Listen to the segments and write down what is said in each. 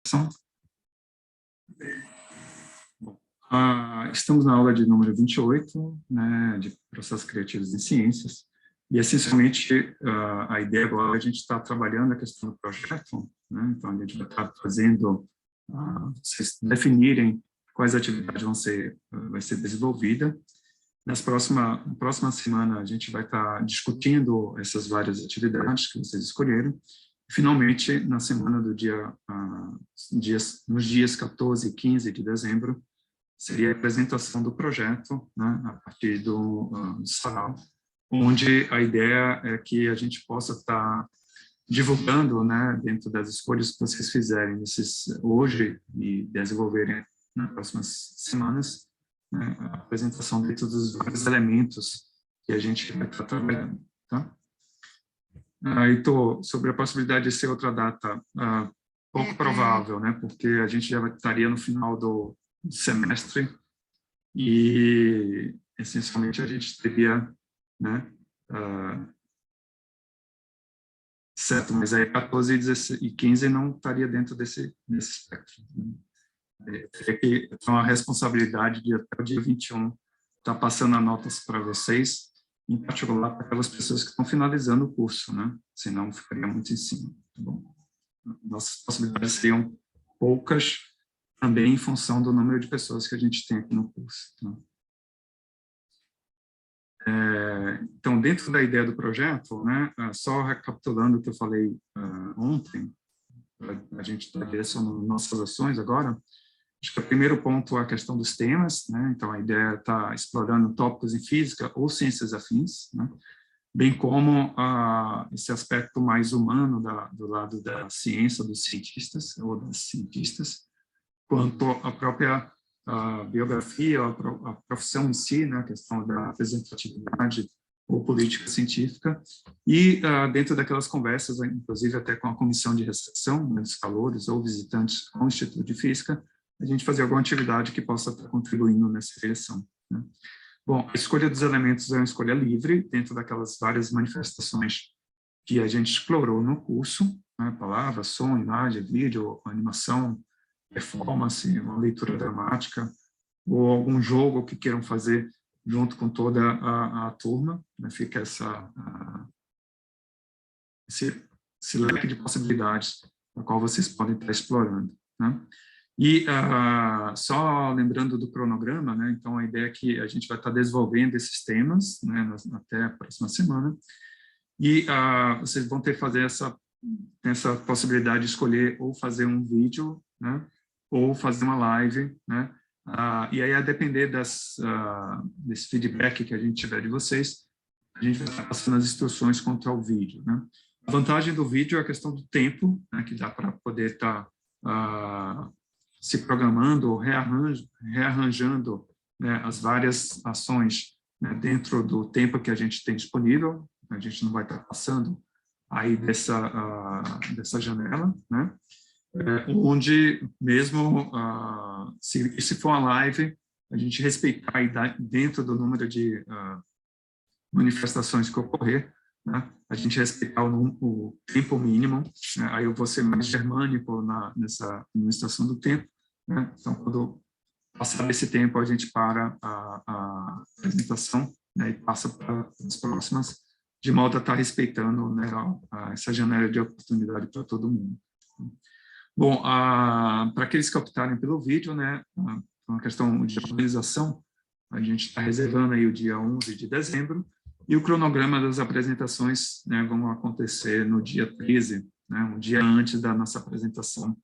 apresentação. Bom, estamos na aula de número 28, né, de processos criativos em ciências, e essencialmente a ideia agora é a gente está trabalhando a questão do projeto, né, então a gente vai estar fazendo, vocês definirem quais atividades vai ser desenvolvida. Na próxima semana a gente vai estar discutindo essas várias atividades que vocês escolheram. Finalmente, na semana do nos dias 14 e 15 de dezembro, seria a apresentação do projeto, né, a partir do sarau, onde a ideia é que a gente possa estar divulgando, né, dentro das escolhas que vocês fizerem hoje e desenvolverem nas próximas semanas, né, a apresentação de todos os vários elementos que a gente vai estar trabalhando. Tá? Heitor, sobre a possibilidade de ser outra data, pouco provável, né, porque a gente já estaria no final do semestre e, essencialmente, a gente teria, né, certo, mas aí 14 e 15 não estaria dentro desse espectro. Teria que ter uma responsabilidade de até o dia 21 estar passando as notas para vocês, em particular para aquelas pessoas que estão finalizando o curso, né? Senão ficaria muito em cima. Tá bom? Nossas possibilidades seriam poucas, também em função do número de pessoas que a gente tem aqui no curso. Tá? Então, dentro da ideia do projeto, né, só recapitulando o que eu falei ontem, a gente está direcionando nossas ações agora. Acho que o primeiro ponto é a questão dos temas, né? Então a ideia é estar explorando tópicos em física ou ciências afins, né? Bem como esse aspecto mais humano do lado da ciência, dos cientistas ou das cientistas, quanto à própria biografia, a profissão em si, né? A questão da representatividade ou política científica, e dentro daquelas conversas, inclusive até com a comissão de recepção, né, dos calouros ou visitantes ao Instituto de Física, a gente fazer alguma atividade que possa estar contribuindo nessa direção. Né? Bom, a escolha dos elementos é uma escolha livre, dentro daquelas várias manifestações que a gente explorou no curso, né? Palavra, som, imagem, vídeo, animação, performance, uma leitura dramática, ou algum jogo que queiram fazer junto com toda a turma, né? Fica esse leque de possibilidades na qual vocês podem estar explorando. Né? E só lembrando do cronograma, né, então a ideia é que a gente vai estar desenvolvendo esses temas, né, até a próxima semana, e vocês vão ter que fazer essa possibilidade de escolher ou fazer um vídeo, né, ou fazer uma live, né, e aí a depender desse feedback que a gente tiver de vocês, a gente vai estar passando as instruções quanto ao vídeo. Né. A vantagem do vídeo é a questão do tempo, né, que dá para poder estar se programando ou rearranjando, né, as várias ações, né, dentro do tempo que a gente tem disponível. A gente não vai estar passando aí dessa janela, né, onde mesmo, se for uma live, a gente respeitar aí dentro do número de manifestações que ocorrer, né, a gente respeitar o tempo mínimo, né, aí eu vou ser mais germânico nessa administração do tempo, né, então quando passar desse tempo a gente para a apresentação, né, e passa para as próximas, de modo a estar respeitando, né, essa janela de oportunidade para todo mundo. Bom, para aqueles que optarem pelo vídeo, né, uma questão de organização, a gente está reservando aí o dia 11 de dezembro, e o cronograma das apresentações, né, vão acontecer no dia 13, né, um dia antes da nossa apresentação,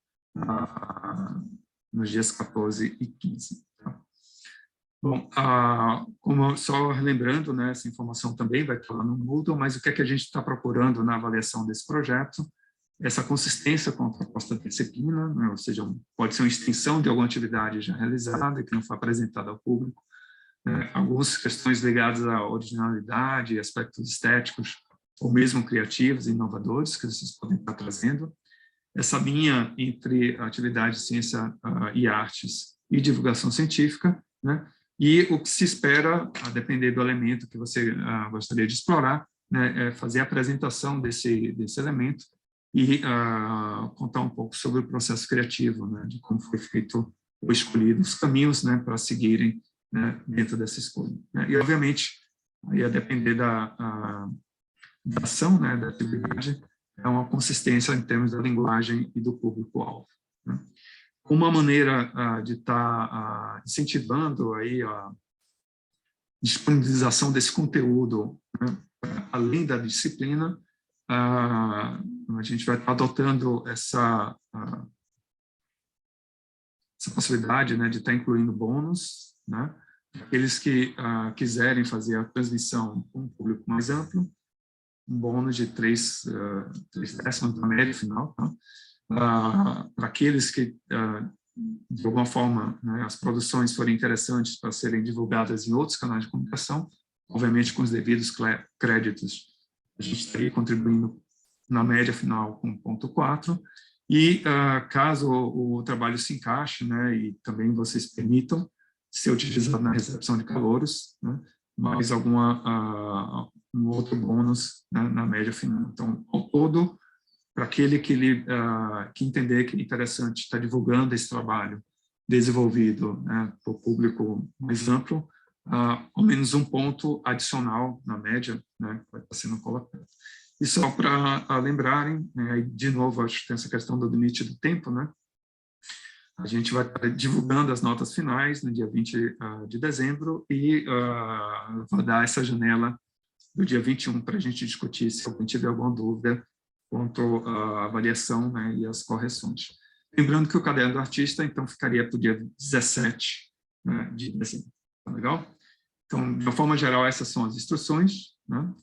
nos dias 14 e 15. Tá? Bom, como só lembrando, né, essa informação também vai estar lá no Moodle, mas o que é que a gente está procurando na avaliação desse projeto? Essa consistência com a proposta da disciplina, né, ou seja, pode ser uma extensão de alguma atividade já realizada, que não foi apresentada ao público, algumas questões ligadas à originalidade, aspectos estéticos, ou mesmo criativos e inovadores, que vocês podem estar trazendo. Essa linha entre atividade, ciência e artes e divulgação científica, né? E o que se espera, a depender do elemento que você gostaria de explorar, né, é fazer a apresentação desse elemento, e contar um pouco sobre o processo criativo, né, de como foi feito ou escolhido os caminhos, né, para seguirem, né, dentro dessa escolha, né? E, obviamente, ia depender da ação, né, da atividade, é uma consistência em termos da linguagem e do público-alvo, né? Uma maneira de estar incentivando aí a disponibilização desse conteúdo, né, além da disciplina, a gente vai estar adotando essa possibilidade, né, de estar incluindo bônus, né, aqueles que quiserem fazer a transmissão com um público mais amplo, um bônus de 3/10 da média final, tá? Para aqueles que, de alguma forma, né, as produções forem interessantes para serem divulgadas em outros canais de comunicação, obviamente com os devidos créditos, a gente estaria contribuindo na média final com 0,4, e caso o trabalho se encaixe, né, e também vocês permitam ser utilizado na recepção de calouros, né, mais um outro bônus, né, na média final. Então, ao todo, para aquele que entender que é interessante estar divulgando esse trabalho desenvolvido, né, para o público mais amplo, ao menos um ponto adicional na média, né, vai estar sendo colocado. E só para lembrarem, né, de novo, acho que tem essa questão do limite do tempo, né? A gente vai estar divulgando as notas finais no dia 20 de dezembro e vai dar essa janela do dia 21 para a gente discutir se alguém tiver alguma dúvida quanto à avaliação, né, e as correções. Lembrando que o caderno do artista, então, ficaria para o dia 17, né, de dezembro. Tá legal? Então, de uma forma geral, essas são as instruções, né?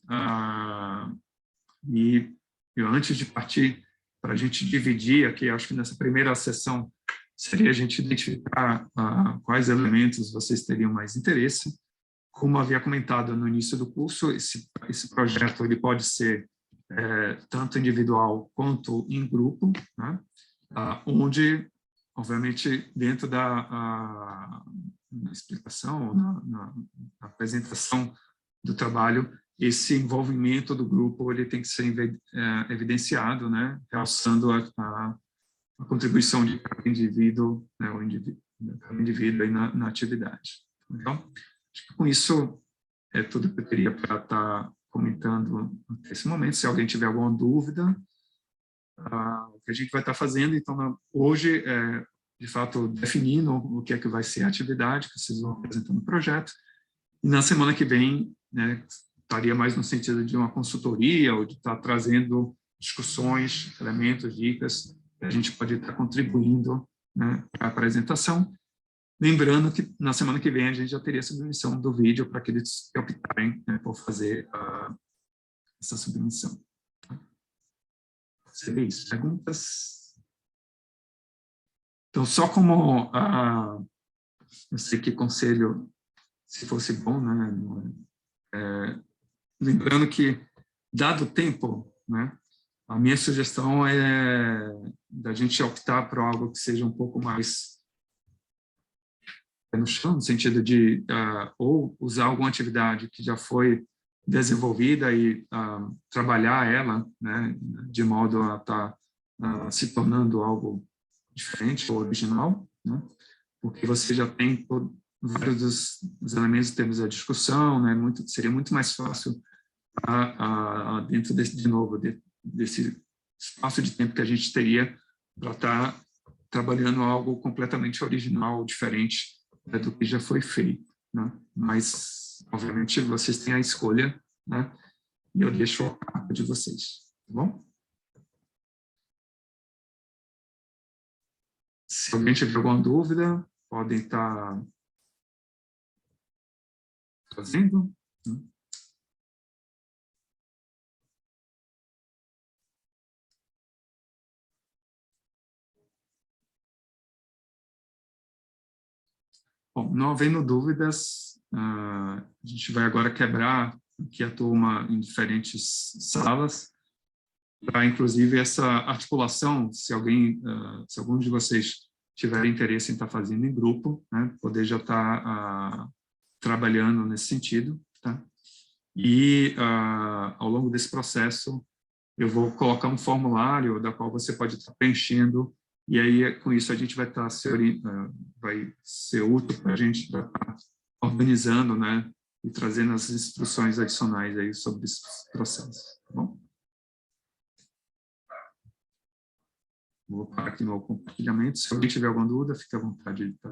E antes de partir para a gente dividir aqui, acho que nessa primeira sessão seria a gente identificar quais elementos vocês teriam mais interesse. Como havia comentado no início do curso, esse projeto ele pode ser tanto individual quanto em grupo, né? Onde, obviamente, dentro da explicação, na apresentação do trabalho, esse envolvimento do grupo ele tem que ser evidenciado, né, realçando a contribuição de cada indivíduo, né, cada indivíduo aí na atividade. Então, acho que com isso é tudo que eu queria para estar comentando nesse momento. Se alguém tiver alguma dúvida, o que a gente vai estar fazendo, então, hoje, de fato, definindo o que é que vai ser a atividade, que vocês vão apresentar no projeto, e na semana que vem, né, estaria mais no sentido de uma consultoria, ou de estar trazendo discussões, elementos, dicas, que a gente pode estar contribuindo, né, para a apresentação. Lembrando que na semana que vem a gente já teria a submissão do vídeo para aqueles que optarem, né, por fazer essa submissão. Seria isso. Perguntas? Então, só como eu sei que conselho, se fosse bom, né, lembrando que, dado o tempo, né, a minha sugestão é da gente optar por algo que seja um pouco mais no chão, no sentido de ou usar alguma atividade que já foi desenvolvida e trabalhar ela, né, de modo a estar se tornando algo diferente ou original, né, porque você já tem vários dos elementos em termos da discussão, né, seria muito mais fácil dentro desse espaço de tempo que a gente teria para estar trabalhando algo completamente original, diferente do que já foi feito, né? Mas, obviamente, vocês têm a escolha, né? E eu deixo a cargo de vocês, tá bom? Se alguém tiver alguma dúvida, podem estar fazendo. Bom, não havendo dúvidas, a gente vai agora quebrar aqui a turma em diferentes salas, para inclusive essa articulação, se algum de vocês tiver interesse em estar fazendo em grupo, né, poder já estar trabalhando nesse sentido, tá? E ao longo desse processo, eu vou colocar um formulário da qual você pode estar preenchendo, e aí, com isso, a gente vai estar vai ser útil para a gente estar organizando, né, e trazendo as instruções adicionais aí sobre esse processo, tá bom? Vou parar aqui no compartilhamento. Se alguém tiver alguma dúvida, fique à vontade. Tá?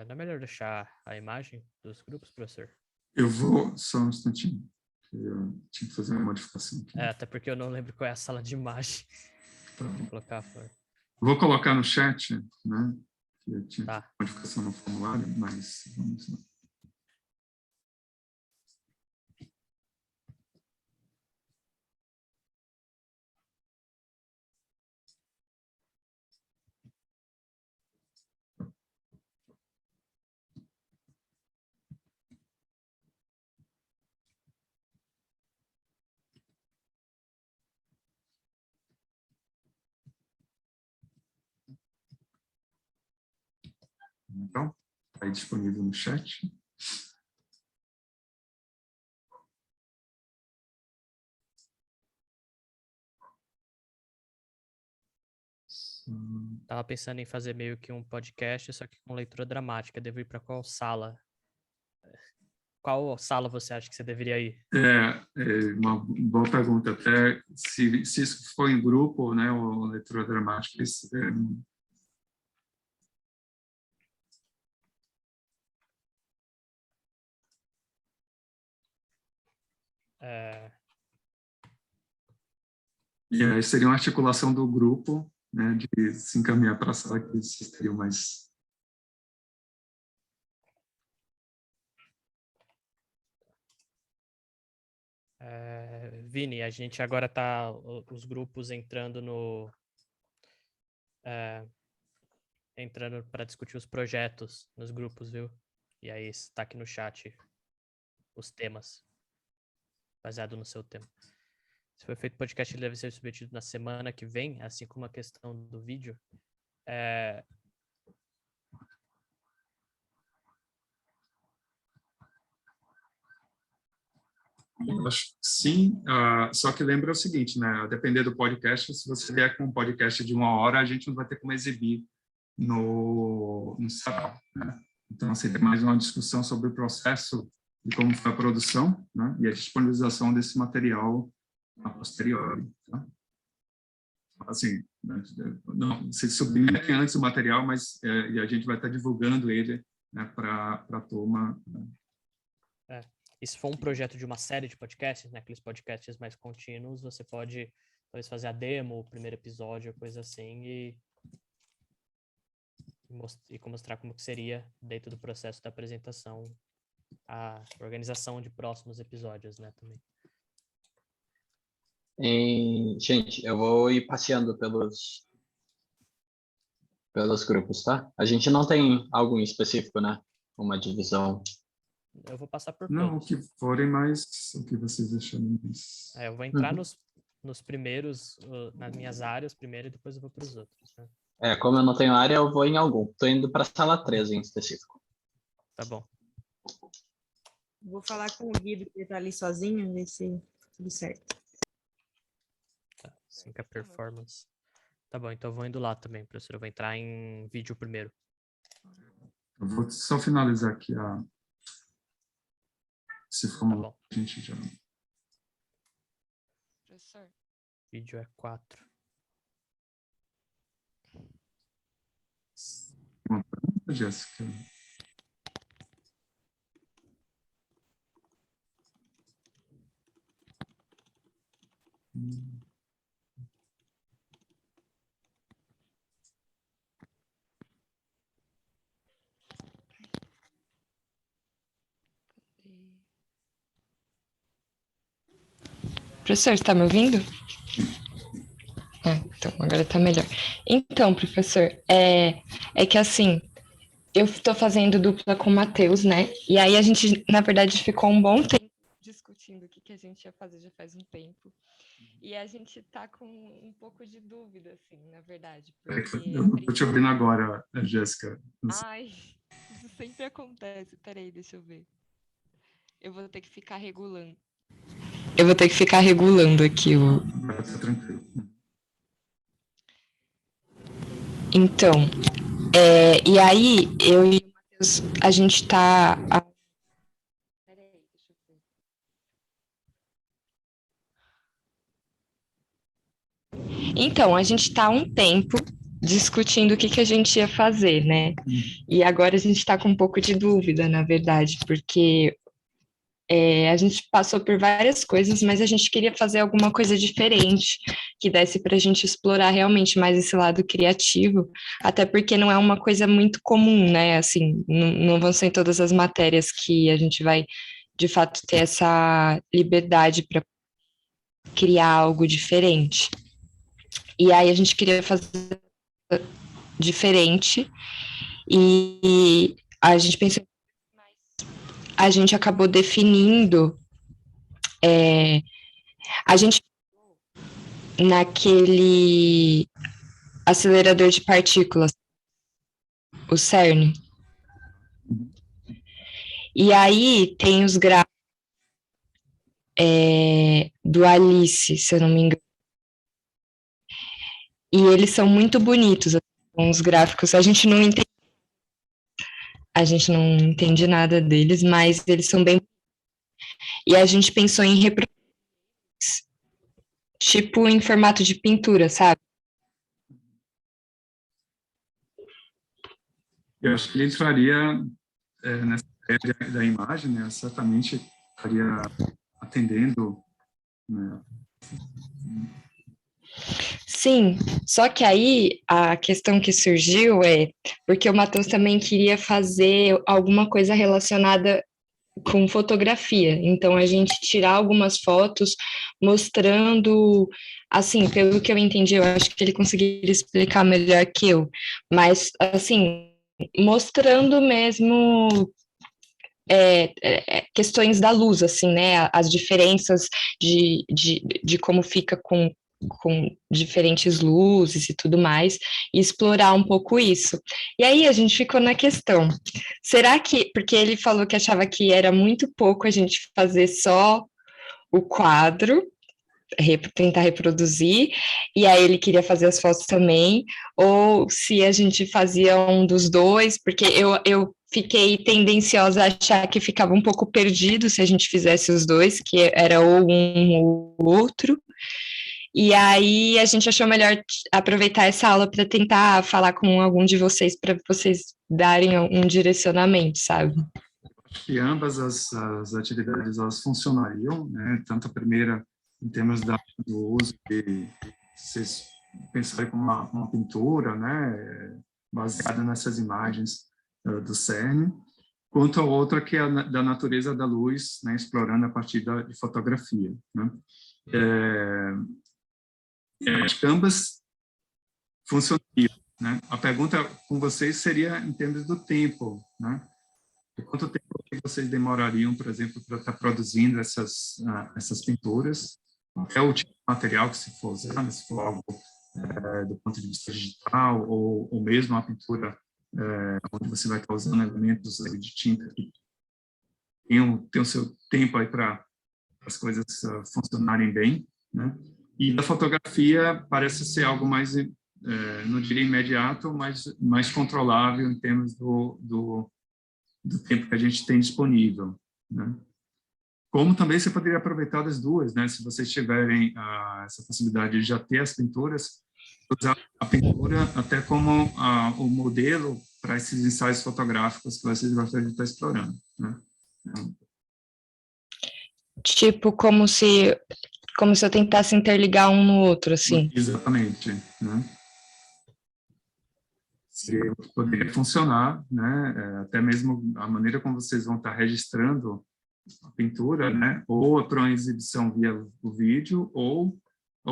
Não é melhor deixar a imagem dos grupos, professor? Eu vou, só um instantinho. Eu tinha que fazer uma modificação aqui. Até porque eu não lembro qual é a sala de imagem. Tá. Vou colocar fora. Vou colocar no chat, né? Que eu tinha Tá. modificação no formulário, mas vamos lá. Então, está aí disponível no chat. Tava pensando em fazer meio que um podcast, só que com leitura dramática. Devo ir para qual sala? Qual sala você acha que você deveria ir? É uma boa pergunta. Até se isso for em grupo, né, ou leitura dramática, isso E aí seria uma articulação do grupo, né, de se encaminhar para a sala que vocês teriam mais... Vini, a gente agora tá os grupos entrando entrando para discutir os projetos nos grupos, viu? E aí está aqui no chat os temas, baseado no seu tema. Se for feito podcast, ele deve ser submetido na semana que vem, assim como a questão do vídeo. Eu acho que sim, só que lembra o seguinte, né, a depender do podcast, se você vier com um podcast de 1 hora, a gente não vai ter como exibir no sarau, né? Então, assim, tem mais uma discussão sobre o processo de como foi a produção, né, e a disponibilização desse material a posteriori, tá? Assim, né, não, se submete antes o material, mas e a gente vai estar divulgando ele, né, para a turma. E se for um projeto de uma série de podcasts, né, aqueles podcasts mais contínuos, você pode talvez fazer a demo, o primeiro episódio, coisa assim, e mostrar como que seria, dentro do processo da apresentação, a organização de próximos episódios, né, também. Gente, eu vou ir passeando pelos grupos, tá? A gente não tem algo em específico, né? Uma divisão. Eu vou passar por Não, todos. o que forem, mas o que vocês acharem mais. Eu vou entrar nos primeiros, nas minhas áreas primeiro, e depois eu vou para os outros, né? Como eu não tenho área, eu vou em algum. Tô indo para a sala 13 em específico. Tá bom. Vou falar com o Guido, que ele tá ali sozinho, ver se tudo certo. Tá, 5 performance. Tá bom, então eu vou indo lá também, professor. Eu vou entrar em vídeo primeiro. Eu vou só finalizar aqui esse formulário. Tá bom. A gente já... Professor. Vídeo é 4. Uma pergunta, Jéssica? Professor, está me ouvindo? Então, agora está melhor. Então, professor, é que assim, eu estou fazendo dupla com o Matheus, né? E aí a gente, na verdade, ficou um bom tempo discutindo discutindo o que que a gente ia fazer já faz um tempo. E a gente tá com um pouco de dúvida, assim, na verdade. Porque Eu não estou te ouvindo agora, Jéssica. Ai, isso sempre acontece. Peraí, deixa eu ver. Eu vou ter que ficar regulando. Eu vou ter que ficar regulando aqui o. Tá tranquilo. Então, e aí, eu e o Matheus, a gente tá. Peraí, deixa eu ver. Então, a gente tá há um tempo discutindo o que que a gente ia fazer, né? E agora a gente tá com um pouco de dúvida, na verdade, porque a gente passou por várias coisas, mas a gente queria fazer alguma coisa diferente, que desse para a gente explorar realmente mais esse lado criativo, até porque não é uma coisa muito comum, né? Assim, não vão ser em todas as matérias que a gente vai, de fato, ter essa liberdade para criar algo diferente. E aí a gente queria fazer diferente e a gente pensou, a gente acabou definindo, a gente naquele acelerador de partículas, o CERN. E aí tem os gráficos do Alice, se eu não me engano. E eles são muito bonitos, os gráficos. A gente não entende nada deles, mas eles são bem. E a gente pensou em reproduzir, tipo em formato de pintura, sabe? Eu acho que ele entraria nessa ideia da imagem, né? Certamente estaria atendendo, né? Sim, só que aí a questão que surgiu é porque o Matheus também queria fazer alguma coisa relacionada com fotografia. Então a gente tirar algumas fotos mostrando, assim, pelo que eu entendi, eu acho que ele conseguiria explicar melhor que eu, mas assim, mostrando mesmo questões da luz, assim, né? As diferenças de como fica com diferentes luzes e tudo mais, e explorar um pouco isso. E aí a gente ficou na questão, será que, porque ele falou que achava que era muito pouco a gente fazer só o quadro, tentar reproduzir, e aí ele queria fazer as fotos também, ou se a gente fazia um dos dois, porque eu fiquei tendenciosa a achar que ficava um pouco perdido se a gente fizesse os dois, que era ou um ou outro, e aí a gente achou melhor aproveitar essa aula para tentar falar com algum de vocês, para vocês darem um direcionamento, sabe? Acho que ambas as atividades elas funcionariam, né? Tanto a primeira em termos do uso que vocês pensarem como uma pintura, né? Baseada nessas imagens do CERN, quanto a outra que é da natureza da luz, né? Explorando a partir de fotografia, né? Acho que ambas funcionariam, né? A pergunta com vocês seria em termos do tempo, né? Quanto tempo vocês demorariam, por exemplo, para estar produzindo essas pinturas? É o tipo de material que se for usar, né? Se for algo do ponto de vista digital, ou mesmo a pintura onde você vai estar usando elementos de tinta que tem o seu tempo aí para as coisas funcionarem bem, né? E da fotografia parece ser algo mais, não diria imediato, mas mais controlável em termos do tempo que a gente tem disponível, né? Como também você poderia aproveitar das duas, né? Se vocês tiverem essa possibilidade de já ter as pinturas, usar a pintura até como o modelo para esses ensaios fotográficos que vocês gostariam de estar explorando, né? Tipo, como se eu tentasse interligar um no outro, assim. Exatamente, né? Poderia funcionar, né? Até mesmo a maneira como vocês vão estar registrando a pintura, né? Ou para uma exibição via o vídeo, ou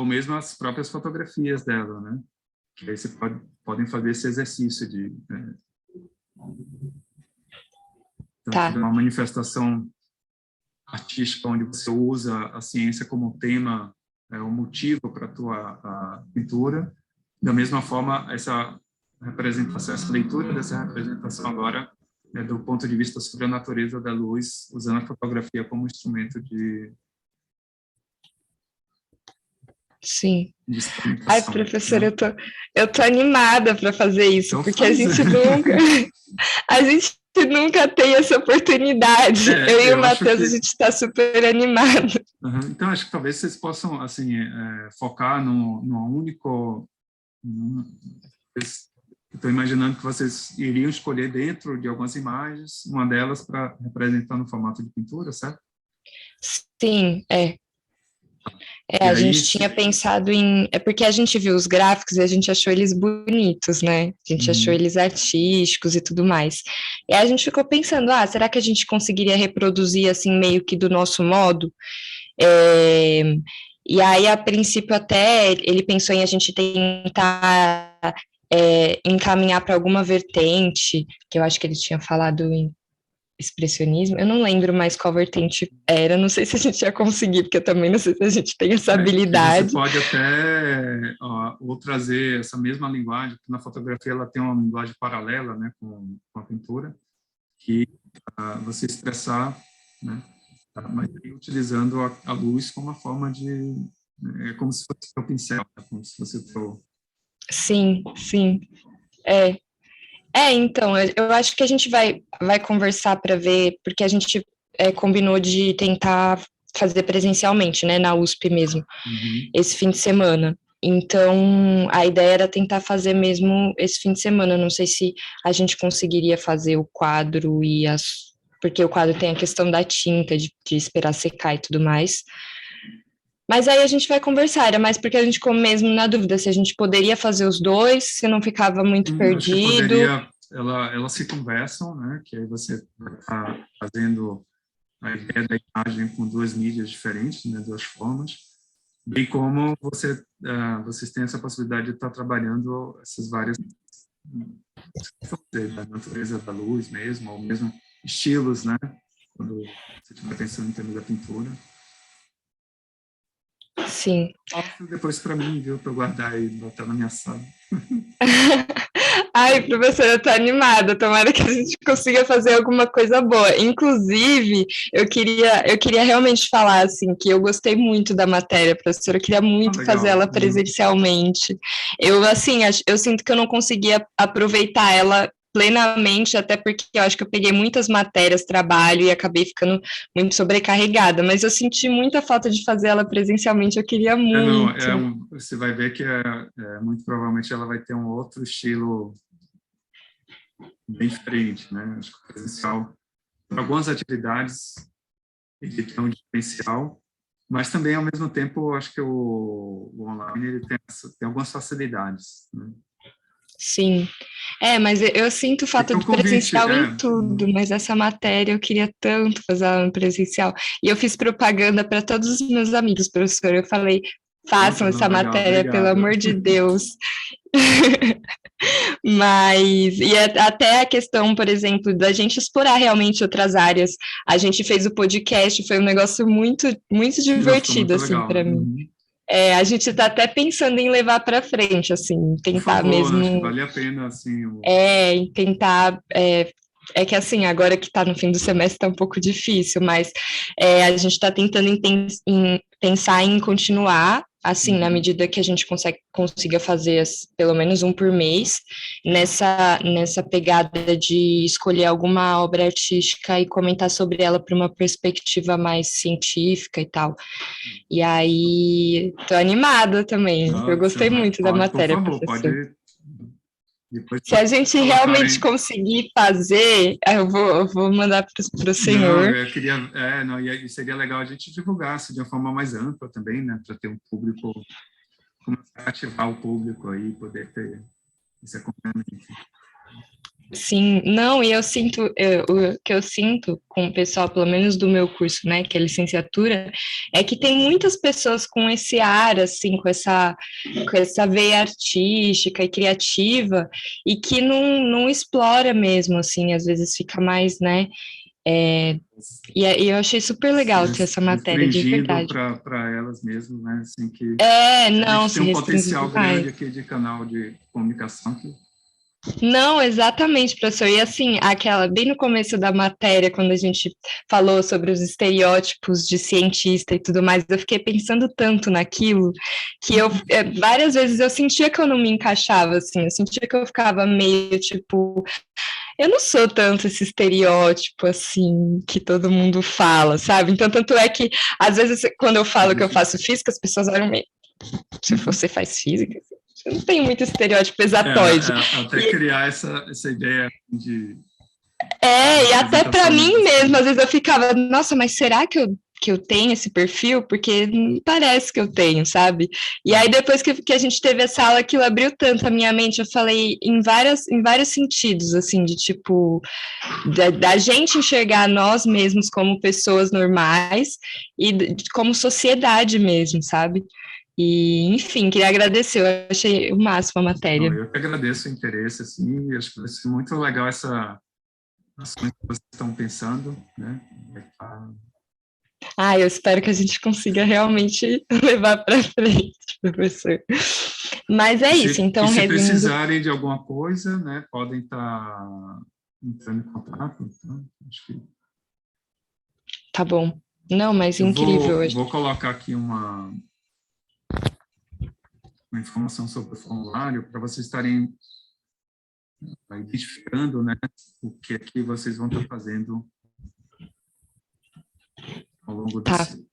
mesmo as próprias fotografias dela, né? Que aí você podem fazer esse exercício de Tá. uma manifestação artística onde você usa a ciência como tema, o motivo para a tua a pintura. Da mesma forma, essa representação, essa leitura dessa representação agora do ponto de vista sobre a natureza da luz, usando a fotografia como instrumento de Sim. de Ai, experimentação, professora, né? eu tô animada para fazer isso, Então porque faz. a gente nunca tem essa oportunidade. Eu e o Eu acho Matheus, que a gente está super animado. Então acho que talvez vocês possam assim focar num único. Estou imaginando que vocês iriam escolher dentro de algumas imagens uma delas para representar no formato de pintura, certo? Sim, E a aí, gente tinha pensado em. É porque a gente viu os gráficos e a gente achou eles bonitos, né? A gente achou eles artísticos e tudo mais. E aí a gente ficou pensando: será que a gente conseguiria reproduzir assim, meio que do nosso modo? E aí, a princípio, até ele pensou em a gente tentar encaminhar para alguma vertente, que eu acho que ele tinha falado em expressionismo, eu não lembro mais qual vertente era, não sei se a gente ia conseguir, porque eu também não sei se a gente tem essa e habilidade. você pode até ou trazer essa mesma linguagem, porque na fotografia ela tem uma linguagem paralela, né, com a pintura, que você expressar, né, mas aí utilizando a luz como uma forma de como se fosse o pincel, né, como se fosse o Sim. Então, eu acho que a gente vai conversar para ver, porque a gente combinou de tentar fazer presencialmente, né, na USP mesmo, esse fim de semana. Então, a ideia era tentar fazer mesmo esse fim de semana. Não sei se a gente conseguiria fazer o quadro porque o quadro tem a questão da tinta, de esperar secar e tudo mais. Mas aí a gente vai conversar, era mais porque a gente ficou mesmo na dúvida se a gente poderia fazer os dois, se não ficava muito Acho que perdido. poderia, elas se conversam, né, que aí você está fazendo a ideia da imagem com duas mídias diferentes, né, duas formas, bem como vocês têm essa possibilidade de estar trabalhando essas várias da natureza da luz mesmo, ou mesmo estilos, né, quando você estiver pensando em termos da pintura. Sim. Mostra depois para mim, viu, para eu guardar e botar na minha sala. Ai, professora, eu tô animada. Tomara que a gente consiga fazer alguma coisa boa. Inclusive, eu queria realmente falar, assim, que eu gostei muito da matéria, professora. Eu queria muito fazer ela presencialmente. Eu, assim, eu sinto que eu não conseguia aproveitar ela plenamente, até porque eu acho que eu peguei muitas matérias, trabalho, e acabei ficando muito sobrecarregada. Mas eu senti muita falta de fazer ela presencialmente. Eu queria muito. Você vai ver que muito provavelmente ela vai ter um outro estilo bem diferente, né? Acho que o presencial, para algumas atividades, ele tem um diferencial, mas também, ao mesmo tempo, acho que o online ele tem algumas facilidades, né? Sim, mas eu sinto falta de presencial em tudo, mas essa matéria eu queria tanto fazer ela no presencial. E eu fiz propaganda para todos os meus amigos, professor. Eu falei, façam essa matéria, obrigado. Pelo amor de Deus. Até a questão, por exemplo, da gente explorar realmente outras áreas. A gente fez o podcast, foi um negócio muito, muito divertido, assim, para mim. A gente está até pensando em levar para frente, assim, tentar Por favor, mesmo. Acho que vale a pena, assim. Tentar. Que assim, agora que está no fim do semestre está um pouco difícil, mas a gente está tentando pensar em continuar, assim, na medida que a gente consiga fazer pelo menos um por mês, nessa pegada de escolher alguma obra artística e comentar sobre ela por uma perspectiva mais científica e tal. E aí, estou animada também. Eu gostei muito da matéria, por favor, professor. Depois se a gente realmente conseguir fazer, eu vou mandar para o senhor. Não, eu queria, seria legal a gente divulgasse de uma forma mais ampla também, né, para ter um público, começar a ativar o público aí, poder ter esse acompanhamento. Sim, não, e eu sinto, o que eu sinto com o pessoal, pelo menos do meu curso, né, que é licenciatura, é que tem muitas pessoas com esse ar, assim, com essa veia artística e criativa, e que não explora mesmo, assim, às vezes fica mais, né, E eu achei super legal ter essa matéria, de verdade. Para elas mesmas, né? Assim, que não, a gente tem um restringe potencial demais. grande aqui de canal de comunicação que Não, exatamente, professor. E assim, bem no começo da matéria, quando a gente falou sobre os estereótipos de cientista e tudo mais, eu fiquei pensando tanto naquilo que várias vezes eu sentia que eu não me encaixava, assim, eu sentia que eu ficava meio tipo, eu não sou tanto esse estereótipo, assim, que todo mundo fala, sabe? Então, tanto é que, às vezes, quando eu falo que eu faço física, as pessoas olham meio, se você faz física, eu não tenho muito estereótipo exatoide. Até criar essa ideia de... E até para mim mesmo, às vezes eu ficava, nossa, mas será que eu tenho esse perfil? Porque não parece que eu tenho, sabe? E aí, depois que a gente teve essa aula, aquilo abriu tanto a minha mente, eu falei em vários sentidos, assim, de tipo, da gente enxergar nós mesmos como pessoas normais e como sociedade mesmo, sabe? E, enfim, queria agradecer, eu achei o máximo a matéria. Eu que agradeço o interesse, assim, acho que vai ser muito legal as coisas que vocês estão pensando, né? Eu espero que a gente consiga realmente levar para frente, professor. Mas isso, então, se resumindo... precisarem de alguma coisa, né, podem estar entrando em contato, então, acho que... Tá bom. Não, mas incrível. Vou colocar aqui uma informação sobre o formulário para vocês estarem identificando, né, o que é que vocês vão estar fazendo ao longo desse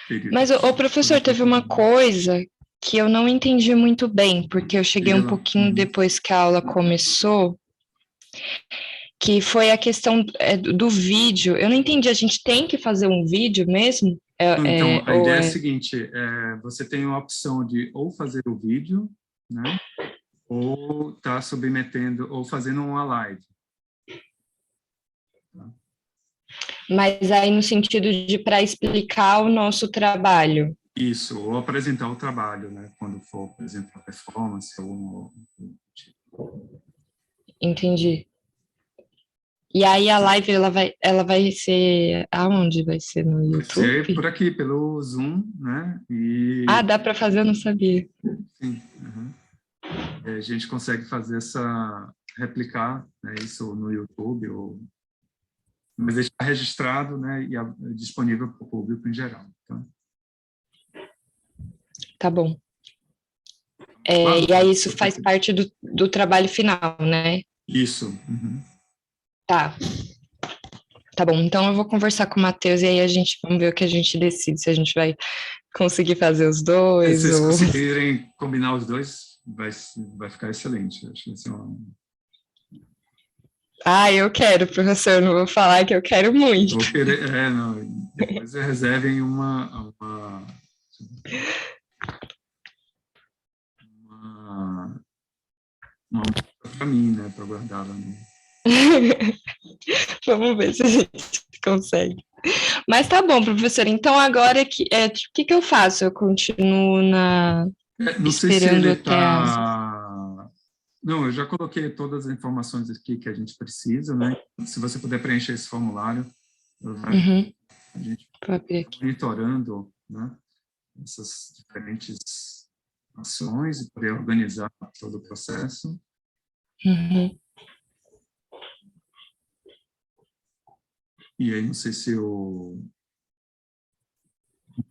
período. Mas o professor, teve uma coisa que eu não entendi muito bem, porque eu cheguei um pouquinho depois que a aula começou, que foi a questão do vídeo. Eu não entendi, a gente tem que fazer um vídeo mesmo? Então, a ideia é a seguinte, você tem a opção de ou fazer o vídeo, né, ou tá submetendo, ou fazendo uma live. Mas aí no sentido de para explicar o nosso trabalho. Isso, ou apresentar o trabalho, né, quando for apresentar performance ou... Entendi. E aí a live, ela vai ser aonde? Vai ser no YouTube? Vai ser por aqui, pelo Zoom, né? Dá para fazer? Eu não sabia. Sim. A gente consegue fazer replicar, né, isso no YouTube, mas deixar registrado, né, e disponível para o público em geral. Então. Tá bom. E aí isso faz parte do trabalho final, né? Isso. Tá bom, então eu vou conversar com o Matheus e aí vamos ver o que a gente decide, se a gente vai conseguir fazer os dois. Se vocês conseguirem combinar os dois, vai ficar excelente. Acho que vai ser eu quero, professor, não vou falar que eu quero muito. Vou querer, depois reservem uma para mim, né, para guardar lá no... Vamos ver se a gente consegue. Mas tá bom, professor. Então agora o que eu faço? Eu continuo não sei se ele está... Não, eu já coloquei todas as informações aqui que a gente precisa, né? Se você puder preencher esse formulário, a gente vai monitorando, né, essas diferentes ações e poder organizar todo o processo. E aí, não sei se o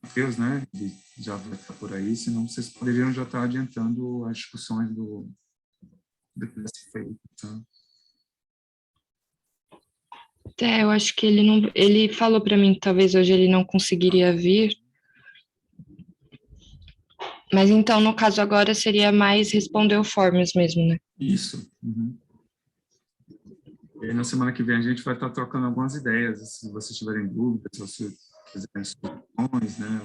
Matheus, né, ele já vai estar por aí, senão vocês poderiam já estar adiantando as discussões do que vai ser feito. Tá? Eu acho que ele falou para mim que talvez hoje ele não conseguiria vir. Mas então, no caso agora, seria mais responder o Forms mesmo, né? Isso. E aí, na semana que vem, a gente vai estar trocando algumas ideias, se vocês tiverem dúvidas, se vocês quiserem sugestões, né?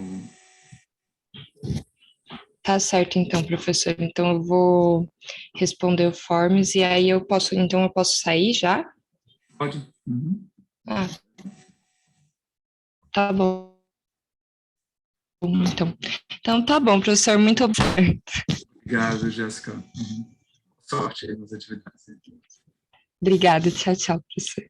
Tá certo, então, professor. Então, eu vou responder o Forms e aí eu posso sair já? Pode. Tá bom. Então tá bom, professor. Muito obrigado. Obrigado, Jéssica. Sorte aí nas atividades. Obrigada. Tchau, professor.